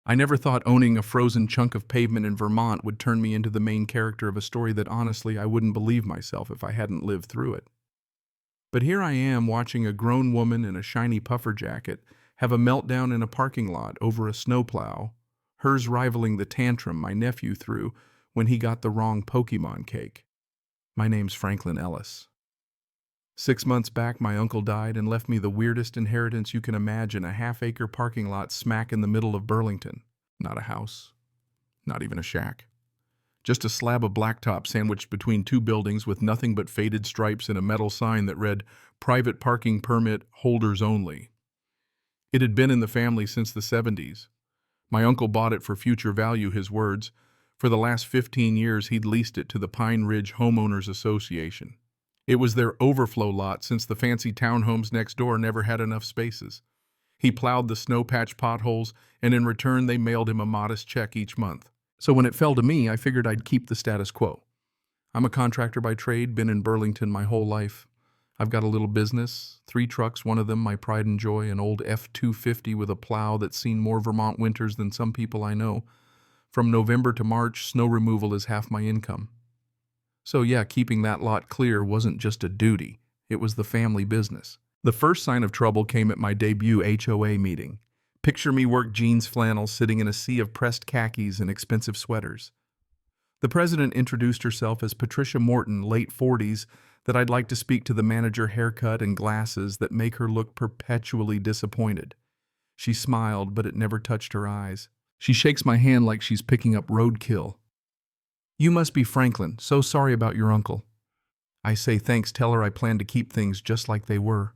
I never thought owning a frozen chunk of pavement in Vermont would turn me into the main character of a story that honestly I wouldn't believe myself if I hadn't lived through it. But here I am watching a grown woman in a shiny puffer jacket have a meltdown in a parking lot over a snowplow, hers rivaling the tantrum my nephew threw when he got the wrong Pokemon cake. My name's Franklin Ellis. 6 months back, my uncle died and left me the weirdest inheritance you can imagine, a half-acre parking lot smack in the middle of Burlington. Not a house, not even a shack. Just a slab of blacktop sandwiched between two buildings with nothing but faded stripes and a metal sign that read, "Private Parking Permit Holders Only." It had been in the family since the 70s. My uncle bought it for future value, his words. For the last 15 years, he'd leased it to the Pine Ridge Homeowners Association. It was their overflow lot since the fancy townhomes next door never had enough spaces. He plowed the snow-patch potholes, and in return they mailed him a modest check each month. So when it fell to me, I figured I'd keep the status quo. I'm a contractor by trade, been in Burlington my whole life. I've got a little business, 3 trucks, one of them my pride and joy, an old F-250 with a plow that's seen more Vermont winters than some people I know. From November to March, snow removal is half my income. So yeah, keeping that lot clear wasn't just a duty, it was the family business. The first sign of trouble came at my debut HOA meeting. Picture me work jeans flannels sitting in a sea of pressed khakis and expensive sweaters. The president introduced herself as Patricia Morton, late 40s, that I'd like to speak to the manager, haircut and glasses that make her look perpetually disappointed. She smiled, but it never touched her eyes. She shakes my hand like she's picking up roadkill. "You must be Franklin. So sorry about your uncle." I say thanks, tell her I plan to keep things just like they were.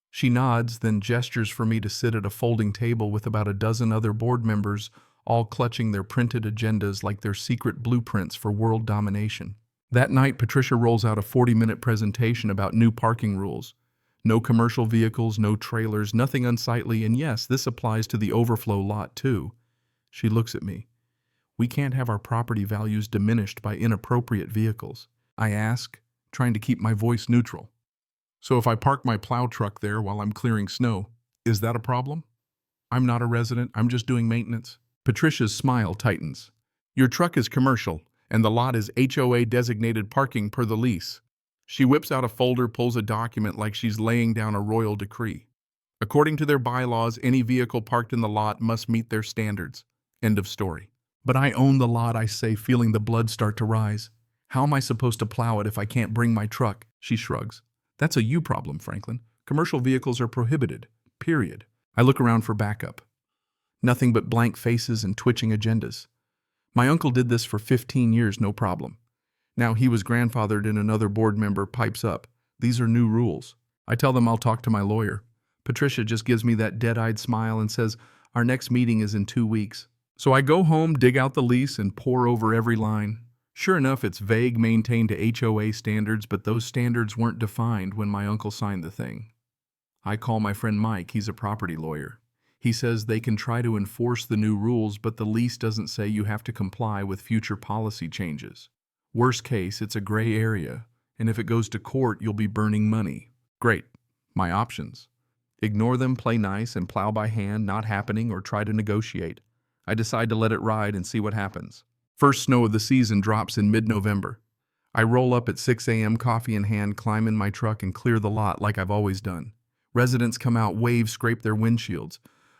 She nods, then gestures for me to sit at a folding table with about a dozen other board members, all clutching their printed agendas like their secret blueprints for world domination. That night, Patricia rolls out a 40-minute presentation about new parking rules. No commercial vehicles, no trailers, nothing unsightly, and yes, this applies to the overflow lot too. She looks at me. "We can't have our property values diminished by inappropriate vehicles." I ask, trying to keep my voice neutral. "So if I park my plow truck there while I'm clearing snow, is that a problem? I'm not a resident, I'm just doing maintenance." Patricia's smile tightens. "Your truck is commercial, and the lot is HOA designated parking per the lease." She whips out a folder, pulls a document like she's laying down a royal decree. "According to their bylaws, any vehicle parked in the lot must meet their standards." End of story. "But I own the lot," I say, feeling the blood start to rise. "How am I supposed to plow it if I can't bring my truck?" She shrugs. "That's a you problem, Franklin. Commercial vehicles are prohibited. Period." I look around for backup. Nothing but blank faces and twitching agendas. My uncle did this for 15 years, no problem. Now he was grandfathered and another board member pipes up. "These are new rules." I tell them I'll talk to my lawyer. Patricia just gives me that dead-eyed smile and says, "Our next meeting is in 2 weeks." So I go home, dig out the lease, and pore over every line. Sure enough, it's vague, maintained to HOA standards, but those standards weren't defined when my uncle signed the thing. I call my friend Mike, he's a property lawyer. He says they can try to enforce the new rules, but the lease doesn't say you have to comply with future policy changes. Worst case, it's a gray area, and if it goes to court, you'll be burning money. Great. My options. Ignore them, play nice, and plow by hand, not happening, or try to negotiate. I decide to let it ride and see what happens. First snow of the season drops in mid-November. I roll up at 6 a.m., coffee in hand, climb in my truck, and clear the lot like I've always done. Residents come out, wave, scrape their windshields.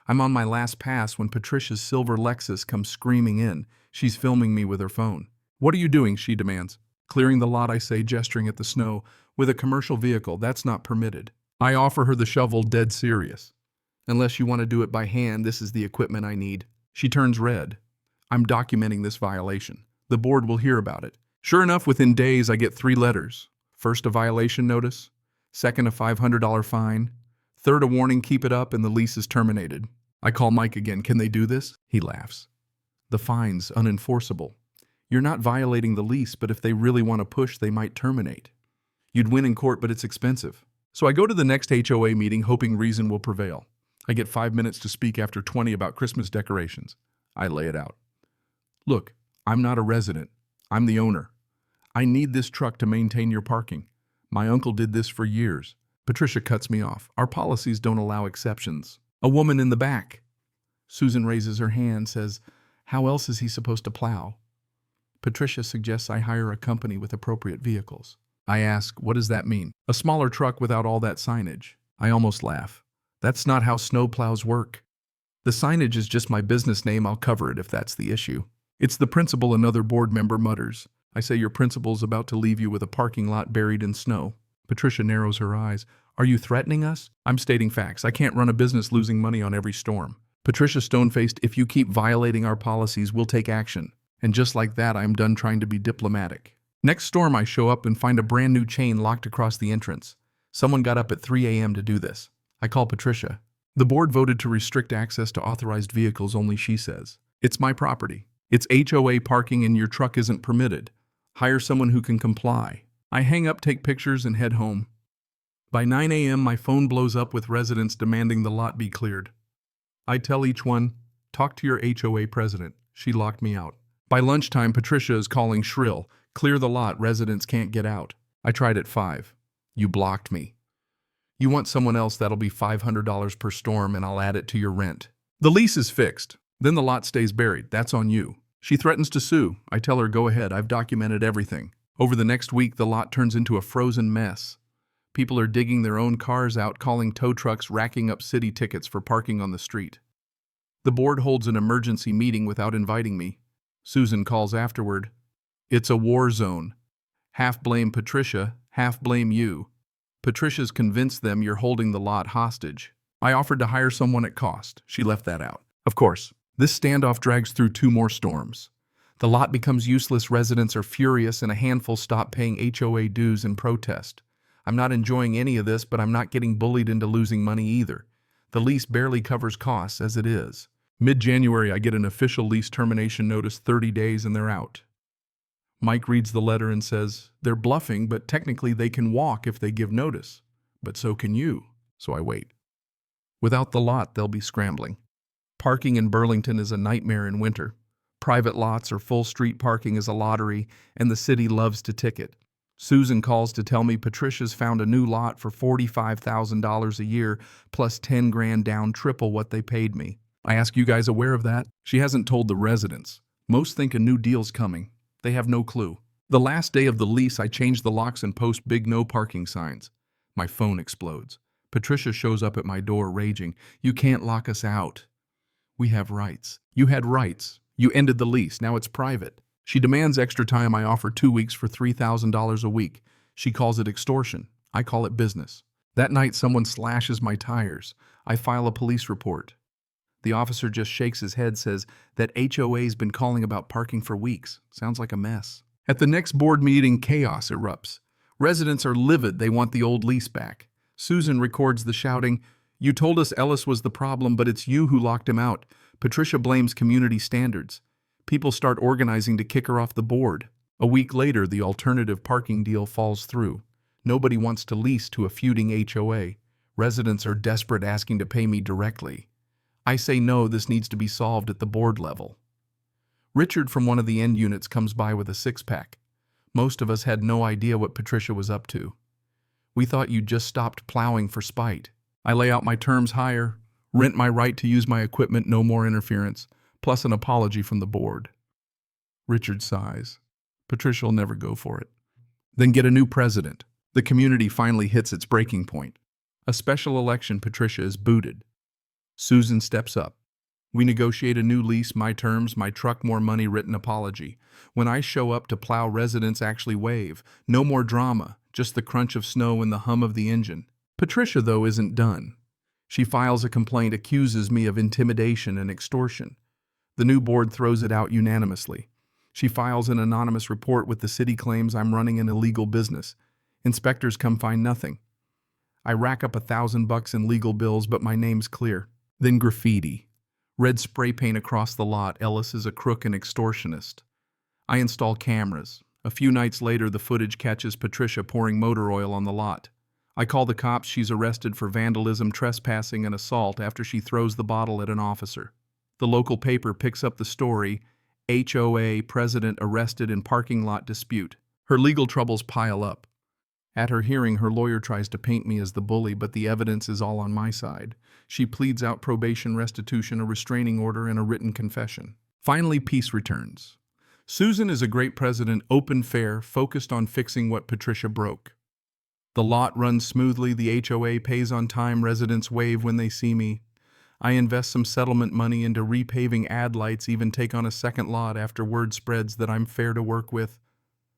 I'm on my last pass when Patricia's silver Lexus comes screaming in. She's filming me with her phone. "What are you doing?" she demands. "Clearing the lot," I say, gesturing at the snow. "With a commercial vehicle, that's not permitted." I offer her the shovel, dead serious. "Unless you want to do it by hand, this is the equipment I need." She turns red. "I'm documenting this violation. The board will hear about it." Sure enough, within days, I get 3 letters. First, a violation notice. Second, a $500 fine. Third, a warning, keep it up, and the lease is terminated. I call Mike again. "Can they do this?" He laughs. "The fine's unenforceable. You're not violating the lease, but if they really want to push, they might terminate. You'd win in court, but it's expensive." So I go to the next HOA meeting, hoping reason will prevail. I get 5 minutes to speak after 20 about Christmas decorations. I lay it out. "Look, I'm not a resident. I'm the owner. I need this truck to maintain your parking. My uncle did this for years." Patricia cuts me off. "Our policies don't allow exceptions." A woman in the back. Susan raises her hand, says, "How else is he supposed to plow?" Patricia suggests I hire a company with appropriate vehicles. I ask, what does that mean? A smaller truck without all that signage. I almost laugh. That's not how snowplows work. The signage is just my business name. I'll cover it if that's the issue. It's the principal, another board member mutters. I say your principal's about to leave you with a parking lot buried in snow. Patricia narrows her eyes. Are you threatening us? I'm stating facts. I can't run a business losing money on every storm. Patricia stone-faced, if you keep violating our policies, we'll take action. And just like that, I'm done trying to be diplomatic. Next storm, I show up and find a brand new chain locked across the entrance. Someone got up at 3 a.m. to do this. I call Patricia. The board voted to restrict access to authorized vehicles, only she says. It's my property. It's HOA parking and your truck isn't permitted. Hire someone who can comply. I hang up, take pictures, and head home. By 9 a.m., my phone blows up with residents demanding the lot be cleared. I tell each one, talk to your HOA president. She locked me out. By lunchtime, Patricia is calling shrill. Clear the lot, residents can't get out. I tried at 5. You blocked me. You want someone else, that'll be $500 per storm and I'll add it to your rent. The lease is fixed. Then the lot stays buried. That's on you. She threatens to sue. I tell her, go ahead, I've documented everything. Over the next week, the lot turns into a frozen mess. People are digging their own cars out, calling tow trucks, racking up city tickets for parking on the street. The board holds an emergency meeting without inviting me. Susan calls afterward. It's a war zone. Half blame Patricia, half blame you. Patricia's convinced them you're holding the lot hostage. I offered to hire someone at cost. She left that out. Of course, this standoff drags through 2 more storms. The lot becomes useless, residents are furious, and a handful stop paying HOA dues in protest. I'm not enjoying any of this, but I'm not getting bullied into losing money either. The lease barely covers costs as it is. Mid-January, I get an official lease termination notice, 30 days, and they're out. Mike reads the letter and says, they're bluffing, but technically they can walk if they give notice. But so can you. So I wait. Without the lot, they'll be scrambling. Parking in Burlington is a nightmare in winter. Private lots or full street parking is a lottery, and the city loves to ticket. Susan calls to tell me Patricia's found a new lot for $45,000 a year, plus 10 grand down, triple what they paid me. I ask, you guys aware of that? She hasn't told the residents. Most think a new deal's coming. They have no clue. The last day of the lease, I change the locks and post big no parking signs. My phone explodes. Patricia shows up at my door raging. You can't lock us out. We have rights. You had rights. You ended the lease. Now it's private. She demands extra time. I offer 2 weeks for $3,000 a week. She calls it extortion. I call it business. That night, someone slashes my tires. I file a police report. The officer just shakes his head, says that HOA's been calling about parking for weeks. Sounds like a mess. At the next board meeting, chaos erupts. Residents are livid. They want the old lease back. Susan records the shouting, you told us Ellis was the problem, but it's you who locked him out. Patricia blames community standards. People start organizing to kick her off the board. A week later, the alternative parking deal falls through. Nobody wants to lease to a feuding HOA. Residents are desperate, asking to pay me directly. I say no, this needs to be solved at the board level. Richard from one of the end units comes by with a 6-pack. Most of us had no idea what Patricia was up to. We thought you'd just stopped plowing for spite. I lay out my terms higher, rent my right to use my equipment, no more interference, plus an apology from the board. Richard sighs. Patricia'll never go for it. Then get a new president. The community finally hits its breaking point. A special election, Patricia is booted. Susan steps up. We negotiate a new lease, my terms, my truck, more money, written apology. When I show up to plow, residents actually wave. No more drama, just the crunch of snow and the hum of the engine. Patricia, though, isn't done. She files a complaint, accuses me of intimidation and extortion. The new board throws it out unanimously. She files an anonymous report with the city, claims I'm running an illegal business. Inspectors come find nothing. I rack up $1,000 in legal bills, but my name's clear. Then graffiti. Red spray paint across the lot. Ellis is a crook and extortionist. I install cameras. A few nights later, the footage catches Patricia pouring motor oil on the lot. I call the cops. She's arrested for vandalism, trespassing, and assault after she throws the bottle at an officer. The local paper picks up the story, HOA president arrested in parking lot dispute. Her legal troubles pile up. At her hearing, her lawyer tries to paint me as the bully, but the evidence is all on my side. She pleads out probation, restitution, a restraining order, and a written confession. Finally, peace returns. Susan is a great president, open, fair, focused on fixing what Patricia broke. The lot runs smoothly, the HOA pays on time, residents wave when they see me. I invest some settlement money into repaving ad lights, even take on a second lot after word spreads that I'm fair to work with.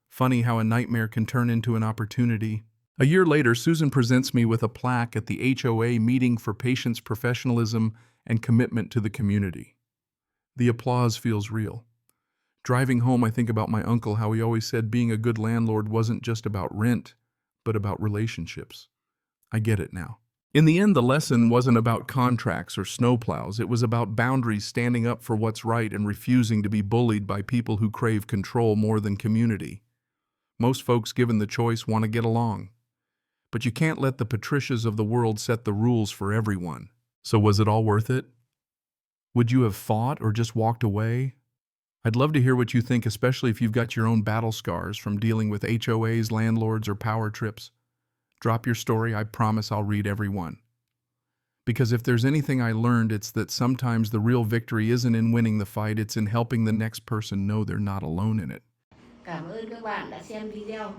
Funny how a nightmare can turn into an opportunity. A year later, Susan presents me with a plaque at the HOA meeting for patience, professionalism, and commitment to the community. The applause feels real. Driving home, I think about my uncle, how he always said being a good landlord wasn't just about rent, but about relationships. I get it now. In the end, the lesson wasn't about contracts or snowplows. It was about boundaries, standing up for what's right, and refusing to be bullied by people who crave control more than community. Most folks, given the choice, want to get along. But you can't let the Patricias of the world set the rules for everyone. So was it all worth it? Would you have fought or just walked away? I'd love to hear what you think, especially if you've got your own battle scars from dealing with HOAs, landlords, or power trips. Drop your story, I promise I'll read every one. Because if there's anything I learned, it's that sometimes the real victory isn't in winning the fight, it's in helping the next person know they're not alone in it. Cảm ơn các bạn đã xem video.